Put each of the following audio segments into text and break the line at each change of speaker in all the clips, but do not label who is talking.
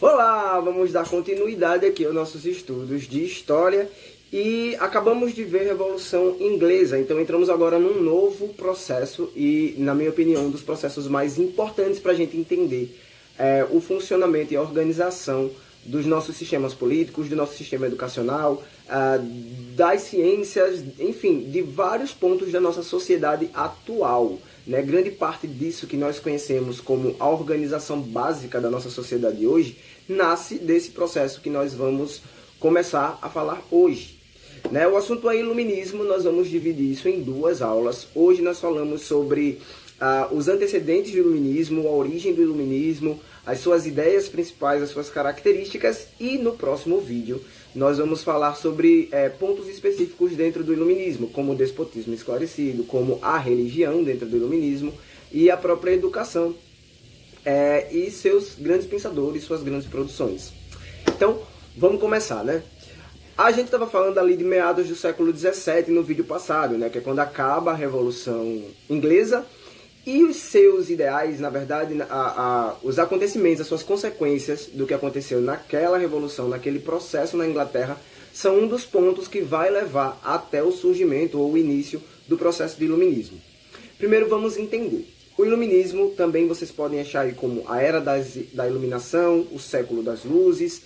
Olá, vamos dar continuidade aqui aos nossos estudos de História e acabamos de ver a Revolução Inglesa, então entramos agora num novo processo e, na minha opinião, um dos processos mais importantes para a gente entender o funcionamento e a organização dos nossos sistemas políticos, do nosso sistema educacional, das ciências, enfim, de vários pontos da nossa sociedade atual. Né? Grande parte disso que nós conhecemos como a organização básica da nossa sociedade hoje nasce desse processo que nós vamos começar a falar hoje. Né? O assunto é iluminismo, nós vamos dividir isso em duas aulas. Hoje nós falamos sobre os antecedentes do iluminismo, a origem do iluminismo, as suas ideias principais, as suas características, e no próximo vídeo nós vamos falar sobre pontos específicos dentro do iluminismo, como o despotismo esclarecido, como a religião dentro do iluminismo e a própria educação e seus grandes pensadores, suas grandes produções. Então, vamos começar, né? A gente estava falando ali de meados do século XVII no vídeo passado, né? Que é quando acaba a Revolução Inglesa. E os seus ideais, na verdade, os acontecimentos, as suas consequências do que aconteceu naquela revolução, naquele processo na Inglaterra, são um dos pontos que vai levar até o surgimento ou o início do processo de iluminismo. Primeiro vamos entender. O iluminismo também vocês podem achar aí como a era da iluminação, o século das luzes.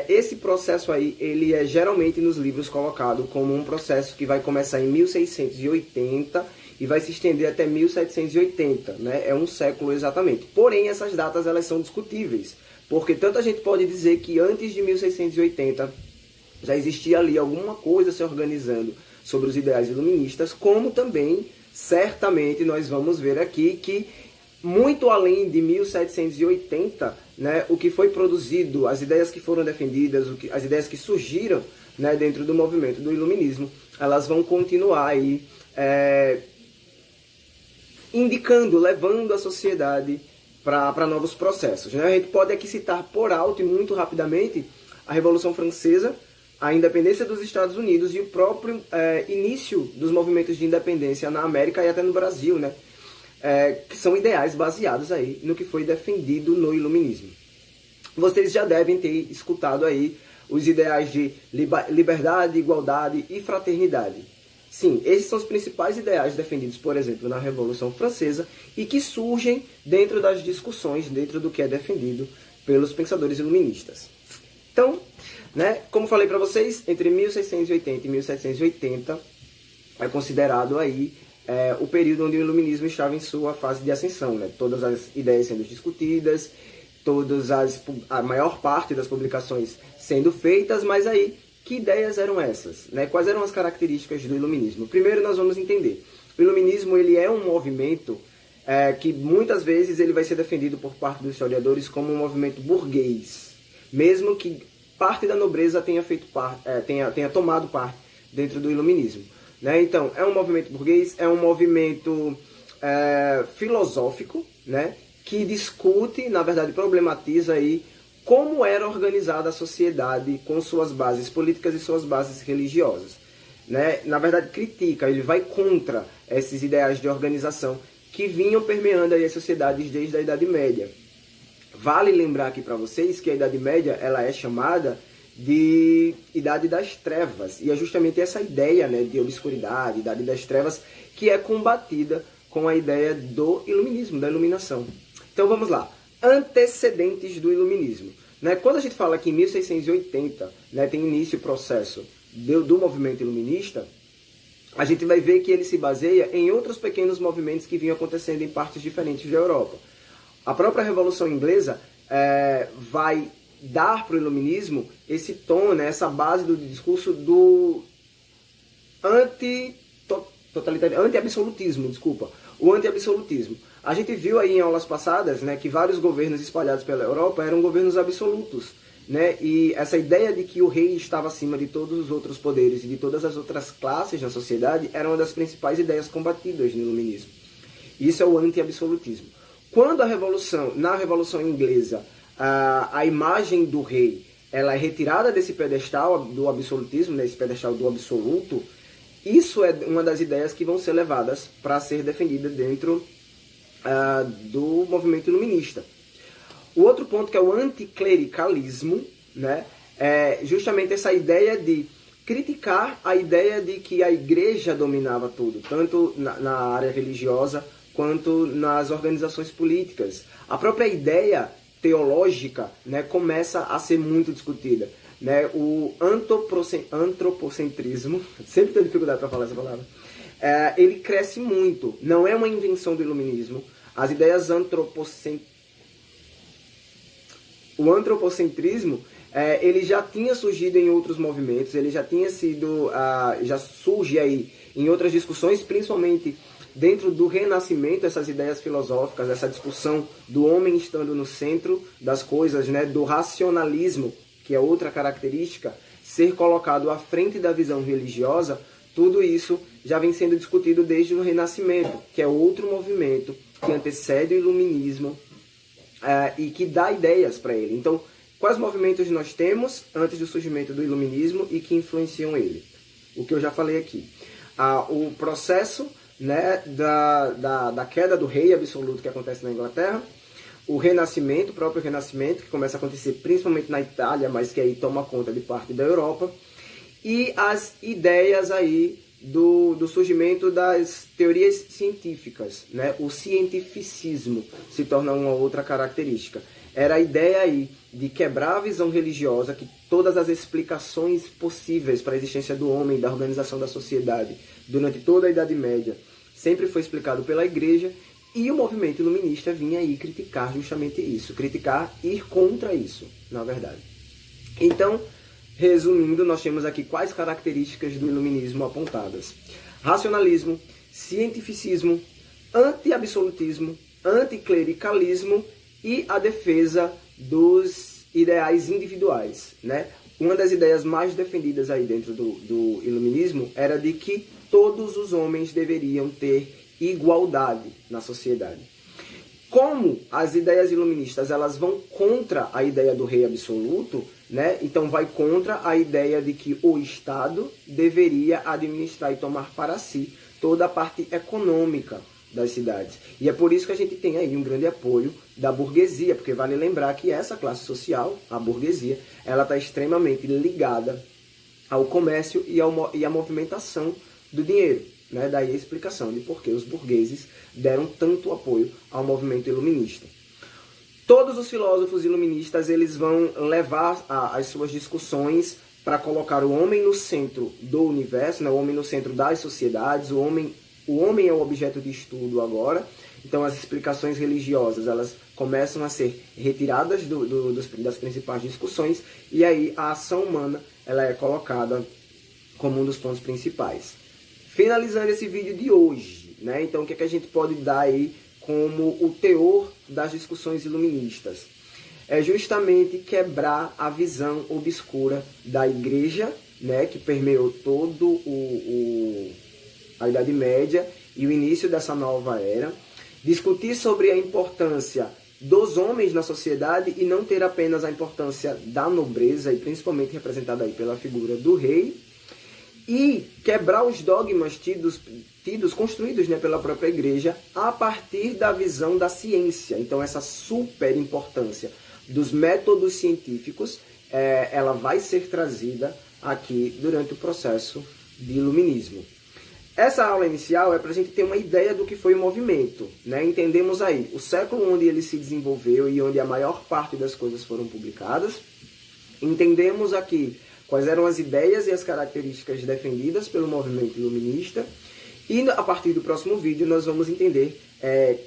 Esse processo aí, ele é geralmente nos livros colocado como um processo que vai começar em 1680 e vai se estender até 1780, né? É um século exatamente. Porém, essas datas elas são discutíveis, porque tanto a gente pode dizer que antes de 1680 já existia ali alguma coisa se organizando sobre os ideais iluministas, como também, certamente, nós vamos ver aqui que, muito além de 1780, né, o que foi produzido, as ideias que foram defendidas, as ideias que surgiram, né, dentro do movimento do iluminismo, elas vão continuar aí indicando, levando a sociedade para novos processos. Né? A gente pode aqui citar por alto e muito rapidamente a Revolução Francesa, a independência dos Estados Unidos e o próprio início dos movimentos de independência na América e até no Brasil, né? Que são ideais baseados aí no que foi defendido no iluminismo. Vocês já devem ter escutado aí os ideais de liberdade, igualdade e fraternidade. Sim, esses são os principais ideais defendidos, por exemplo, na Revolução Francesa e que surgem dentro das discussões, dentro do que é defendido pelos pensadores iluministas. Então, né, como falei para vocês, entre 1680 e 1780 é considerado aí o período onde o iluminismo estava em sua fase de ascensão. Né? Todas as ideias sendo discutidas, a maior parte das publicações sendo feitas, mas aí, que ideias eram essas? Né? Quais eram as características do iluminismo? Primeiro nós vamos entender. O iluminismo ele é um movimento que muitas vezes ele vai ser defendido por parte dos historiadores como um movimento burguês, mesmo que parte da nobreza tenha tomado parte dentro do iluminismo. Né? Então, é um movimento burguês, é um movimento filosófico, né? Que discute, na verdade problematiza aí como era organizada a sociedade com suas bases políticas e suas bases religiosas. Né? Na verdade, critica, ele vai contra esses ideais de organização que vinham permeando aí as sociedades desde a Idade Média. Vale lembrar aqui para vocês que a Idade Média ela é chamada de Idade das Trevas, e é justamente essa ideia, né, de obscuridade, Idade das Trevas, que é combatida com a ideia do iluminismo, da iluminação. Então vamos lá. Antecedentes do iluminismo. Né? Quando a gente fala que em 1680 né, tem início o processo do movimento iluminista, a gente vai ver que ele se baseia em outros pequenos movimentos que vinham acontecendo em partes diferentes da Europa. A própria Revolução Inglesa vai dar para o iluminismo esse tom, né, essa base do discurso do anti-absolutismo, o anti-absolutismo. A gente viu aí em aulas passadas, né, que vários governos espalhados pela Europa eram governos absolutos, né, e essa ideia de que o rei estava acima de todos os outros poderes e de todas as outras classes na sociedade era uma das principais ideias combatidas no iluminismo. Isso é o anti-absolutismo. Quando na Revolução Inglesa, a imagem do rei ela é retirada desse pedestal do absolutismo, desse pedestal do absoluto, isso é uma das ideias que vão ser levadas para ser defendida dentro do movimento iluminista. O outro ponto, que é o anticlericalismo, né, é justamente essa ideia de criticar a ideia de que a igreja dominava tudo, tanto na área religiosa quanto nas organizações políticas. A própria ideia teológica, né, começa a ser muito discutida. Né? O antropocentrismo, sempre tenho dificuldade para falar essa palavra, ele cresce muito. Não é uma invenção do iluminismo. As ideias o antropocentrismo, ele já tinha surgido em outros movimentos, ele já tinha sido, já surge aí em outras discussões, principalmente dentro do Renascimento, essas ideias filosóficas, essa discussão do homem estando no centro das coisas, né, do racionalismo, que é outra característica, ser colocado à frente da visão religiosa. Tudo isso já vem sendo discutido desde o Renascimento, que é outro movimento que antecede o iluminismo e que dá ideias para ele. Então, quais movimentos nós temos antes do surgimento do iluminismo e que influenciam ele? O que eu já falei aqui. O processo, né, da queda do rei absoluto que acontece na Inglaterra, o Renascimento, o próprio Renascimento, que começa a acontecer principalmente na Itália, mas que aí toma conta de parte da Europa, e as ideias aí do surgimento das teorias científicas, né? O cientificismo se torna uma outra característica. Era a ideia aí de quebrar a visão religiosa, que todas as explicações possíveis para a existência do homem, da organização da sociedade, durante toda a Idade Média, sempre foi explicado pela Igreja, e o movimento iluminista vinha aí criticar justamente isso, criticar, ir contra isso, na verdade. Então, resumindo, nós temos aqui quais características do iluminismo apontadas: racionalismo, cientificismo, anti-absolutismo, anticlericalismo e a defesa dos ideais individuais, né? Uma das ideias mais defendidas aí dentro do iluminismo era de que todos os homens deveriam ter igualdade na sociedade. Como as ideias iluministas elas vão contra a ideia do rei absoluto, né? Então vai contra a ideia de que o Estado deveria administrar e tomar para si toda a parte econômica das cidades. E é por isso que a gente tem aí um grande apoio da burguesia, porque vale lembrar que essa classe social, a burguesia, ela está extremamente ligada ao comércio e à movimentação do dinheiro. Né? Daí a explicação de por que os burgueses deram tanto apoio ao movimento iluminista. Todos os filósofos iluministas eles vão levar as suas discussões para colocar o homem no centro do universo, né? O homem no centro das sociedades, o homem é o objeto de estudo agora. Então as explicações religiosas elas começam a ser retiradas das principais discussões, e aí a ação humana ela é colocada como um dos pontos principais. Finalizando esse vídeo de hoje, né? Então o que é que a gente pode dar aí como o teor das discussões iluministas? É justamente quebrar a visão obscura da igreja, né? Que permeou todo a Idade Média e o início dessa nova era. Discutir sobre a importância dos homens na sociedade e não ter apenas a importância da nobreza, e principalmente representada aí pela figura do rei. E quebrar os dogmas construídos, né, pela própria igreja a partir da visão da ciência. Então essa super importância dos métodos científicos, ela vai ser trazida aqui durante o processo de iluminismo. Essa aula inicial é para a gente ter uma ideia do que foi o movimento, né? Entendemos aí o século onde ele se desenvolveu e onde a maior parte das coisas foram publicadas. Entendemos aqui quais eram as ideias e as características defendidas pelo movimento iluminista. E a partir do próximo vídeo nós vamos entender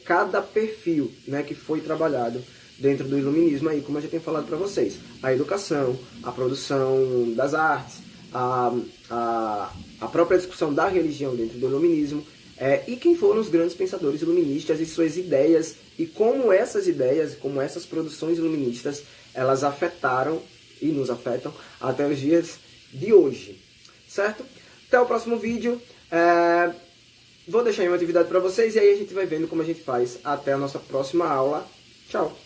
cada perfil, né, que foi trabalhado dentro do iluminismo, aí, como eu já tenho falado para vocês. A educação, a produção das artes, a própria discussão da religião dentro do iluminismo, e quem foram os grandes pensadores iluministas e suas ideias, e como essas ideias, como essas produções iluministas, elas afetaram e nos afetam até os dias de hoje, certo? Até o próximo vídeo. Vou deixar aí uma atividade para vocês e aí a gente vai vendo como a gente faz até a nossa próxima aula. Tchau!